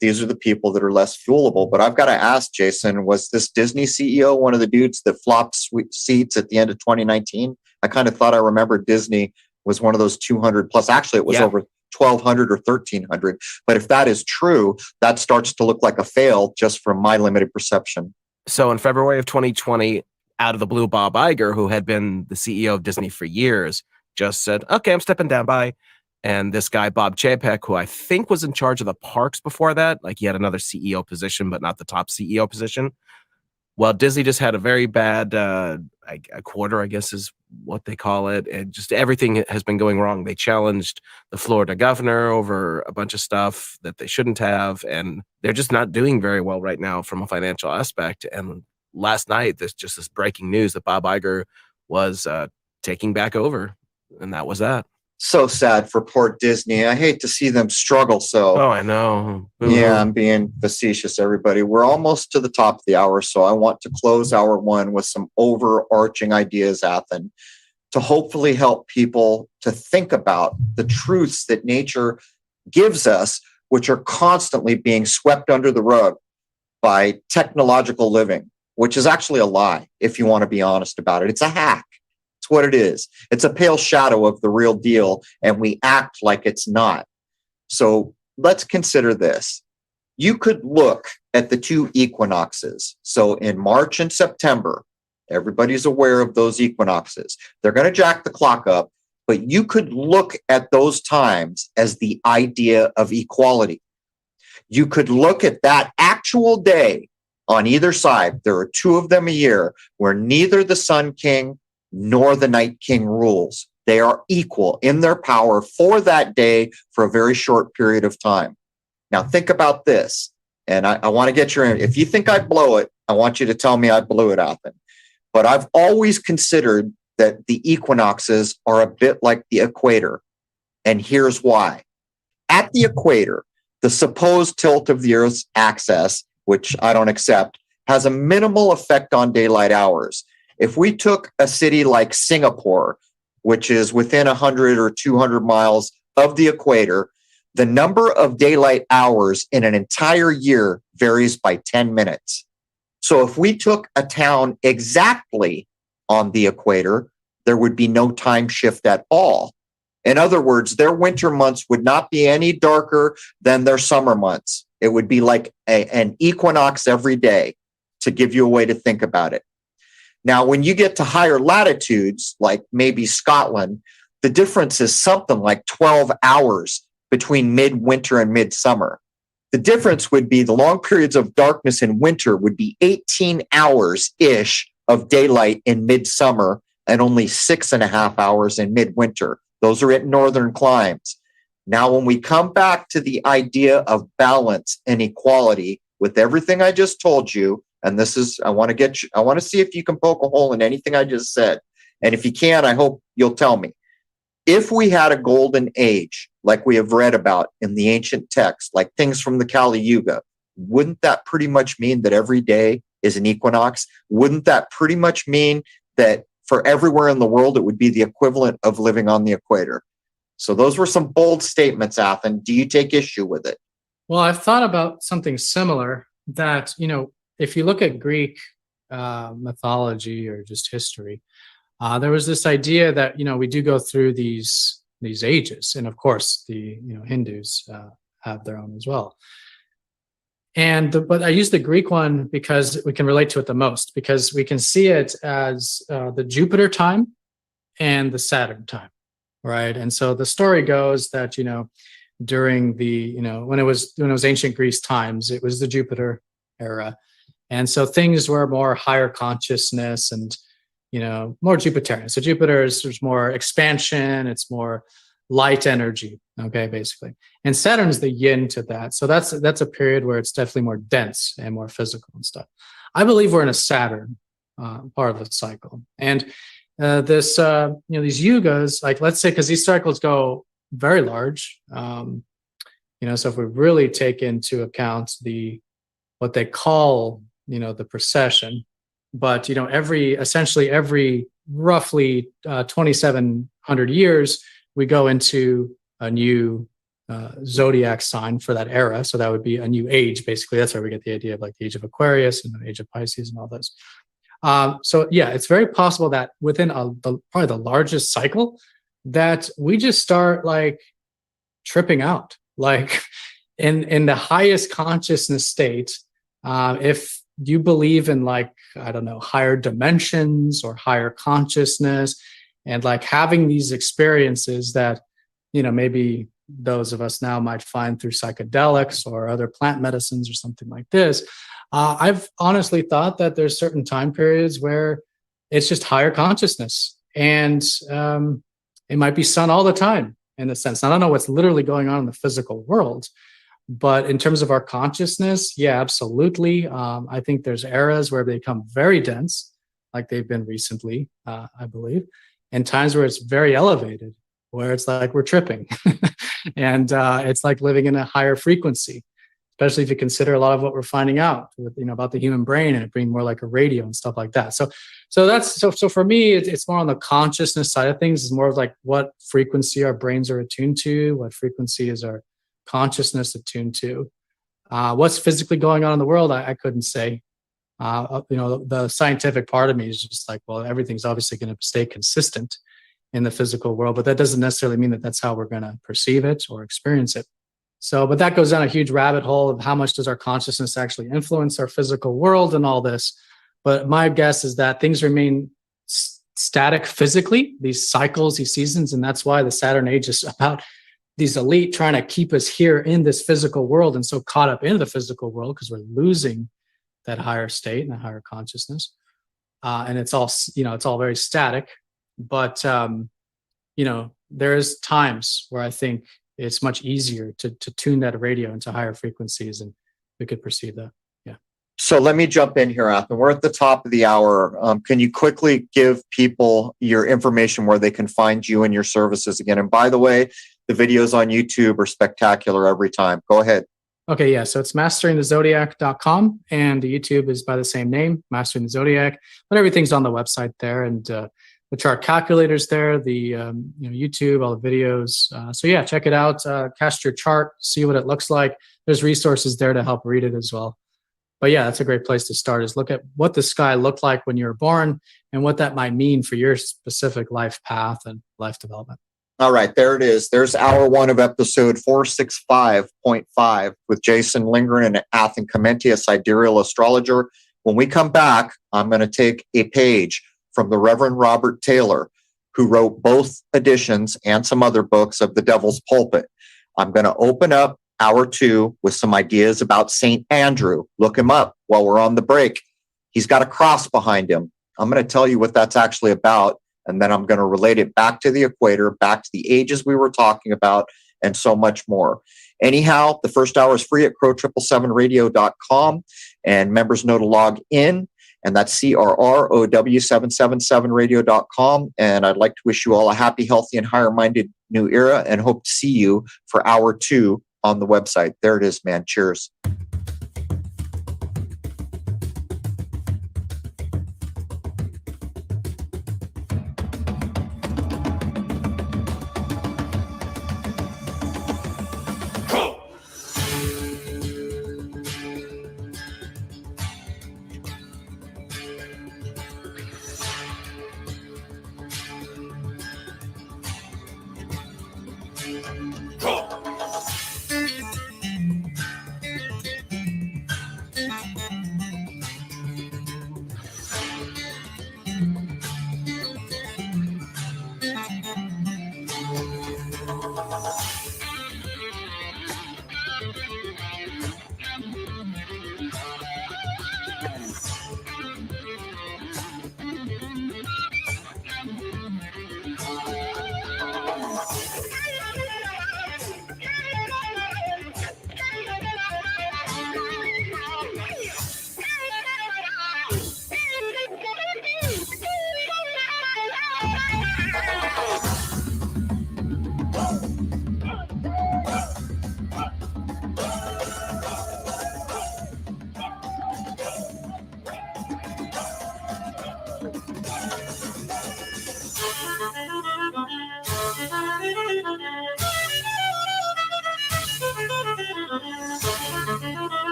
These are the people that are less fuelable. But I've got to ask, Jason, was this Disney CEO one of the dudes that flopped seats at the end of 2019? I kind of thought I remembered Disney was one of those 200 plus. Actually, it was over 1,200 or 1,300. But if that is true, that starts to look like a fail just from my limited perception. So in February of 2020, out of the blue, Bob Iger, who had been the CEO of Disney for years, just said, okay, I'm stepping down, bye. And this guy, Bob Chapek, who I think was in charge of the parks before that, like he had another CEO position, but not the top CEO position. Well, Disney just had a very bad a quarter, I guess is what they call it. And just everything has been going wrong. They challenged the Florida governor over a bunch of stuff that they shouldn't have. And they're just not doing very well right now from a financial aspect. And last night, there's just this breaking news that Bob Iger was taking back over. And that was that. So sad for poor Disney. I hate to see them struggle so. Oh, I know. Mm-hmm. Yeah, I'm being facetious, everybody. We're almost to the top of the hour, so I want to close hour one with some overarching ideas, Athen, to hopefully help people to think about the truths that nature gives us, which are constantly being swept under the rug by technological living, which is actually a lie, if you want to be honest about it. It's a hack. It's what it is. It's a pale shadow of the real deal, and we act like it's not. So let's consider this. You could look at the two equinoxes. So in March and September, everybody's aware of those equinoxes. They're going to jack the clock up, but you could look at those times as the idea of equality. You could look at that actual day on either side. There are two of them a year where neither the Sun King nor the Night King rules. They are equal in their power for that day for a very short period of time. Now think about this, and I want to get your, if you think I blow it, I want you to tell me I blew it, Athen. But I've always considered that the equinoxes are a bit like the equator, and here's why. At the equator, the supposed tilt of the Earth's axis, which I don't accept, has a minimal effect on daylight hours. If we took a city like Singapore, which is within 100 or 200 miles of the equator, the number of daylight hours in an entire year varies by 10 minutes. So if we took a town exactly on the equator, there would be no time shift at all. In other words, their winter months would not be any darker than their summer months. It would be like an equinox every day, to give you a way to think about it. Now, when you get to higher latitudes, like maybe Scotland, the difference is something like 12 hours between midwinter and midsummer. The difference would be the long periods of darkness in winter would be 18 hours-ish of daylight in midsummer and only 6.5 hours in midwinter. Those are at northern climes. Now, when we come back to the idea of balance and equality with everything I just told you, and this is, I want to see if you can poke a hole in anything I just said. And if you can, I hope you'll tell me. If we had a golden age, like we have read about in the ancient texts, like things from the Kali Yuga, wouldn't that pretty much mean that every day is an equinox? Wouldn't that pretty much mean that for everywhere in the world, it would be the equivalent of living on the equator? So those were some bold statements, Athen. Do you take issue with it? Well, I've thought about something similar that, if you look at Greek mythology or just history, there was this idea that, we do go through these ages. And of course, the Hindus have their own as well. But I use the Greek one because we can relate to it the most, because we can see it as the Jupiter time and the Saturn time, right? And so the story goes that, during the, when it was ancient Greece times, it was the Jupiter era. And so things were more higher consciousness and, more Jupiterian. So Jupiter there's more expansion, it's more light energy, okay, basically. And Saturn's the yin to that. So that's a period where it's definitely more dense and more physical and stuff. I believe we're in a Saturn part of the cycle. And these yugas, like let's say, because these cycles go very large, so if we really take into account what they call, the precession, but, essentially every roughly 2,700 years, we go into a new zodiac sign for that era. So that would be a new age, basically. That's where we get the idea of like the age of Aquarius and the age of Pisces and all those. So yeah, it's very possible that within probably the largest cycle that we just start like tripping out, like in the highest consciousness state. If you believe in like, I don't know, higher dimensions or higher consciousness and like having these experiences that, maybe those of us now might find through psychedelics or other plant medicines or something like this. I've honestly thought that there's certain time periods where it's just higher consciousness and it might be sun all the time in a sense. I don't know what's literally going on in the physical world, but in terms of our consciousness, yeah, absolutely. I think there's eras where they become very dense, like they've been recently, I believe, and times where it's very elevated, where it's like we're tripping. And it's like living in a higher frequency, especially if you consider a lot of what we're finding out with, about the human brain and it being more like a radio and stuff like that. So for me, it's more on the consciousness side of things. It's more of like what frequency our brains are attuned to, what frequency is our consciousness attuned to. What's physically going on in the world, I couldn't say. The scientific part of me is just like, well, everything's obviously going to stay consistent in the physical world, but that doesn't necessarily mean that that's how we're going to perceive it or experience it. So, but that goes down a huge rabbit hole of how much does our consciousness actually influence our physical world and all this. But my guess is that things remain static physically, these cycles, these seasons, and that's why the Saturn age is about these elite trying to keep us here in this physical world and so caught up into the physical world because we're losing that higher state and the higher consciousness. And it's all, it's all very static. But, there's times where I think it's much easier to tune that radio into higher frequencies and we could perceive that. Yeah. So let me jump in here, Athen. We're at the top of the hour. Can you quickly give people your information where they can find you and your services again? And by the way, the videos on YouTube are spectacular every time. Go ahead. Okay, yeah. So it's masteringthezodiac.com and the YouTube is by the same name, Mastering the Zodiac. But everything's on the website there and the chart calculators there, the YouTube, all the videos. So yeah, check it out. Cast your chart, see what it looks like. There's resources there to help read it as well. But yeah, that's a great place to start, is look at what the sky looked like when you were born and what that might mean for your specific life path and life development. All right, there it is. There's hour one of episode 465.5 with Jason Lingren and Athen Comenti, a sidereal astrologer. When we come back, I'm going to take a page from the Reverend Robert Taylor, who wrote both editions and some other books of The Devil's Pulpit. I'm going to open up hour two with some ideas about St. Andrew. Look him up while we're on the break. He's got a cross behind him. I'm going to tell you what that's actually about. And then I'm going to relate it back to the equator, back to the ages we were talking about, and so much more. Anyhow, the first hour is free at crow777radio.com, and members know to log in, and that's CRROW777radio.com. And I'd like to wish you all a happy, healthy, and higher-minded new era, and hope to see you for hour two on the website. There it is, man. Cheers.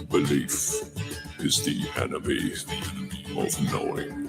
Belief is the enemy of knowing.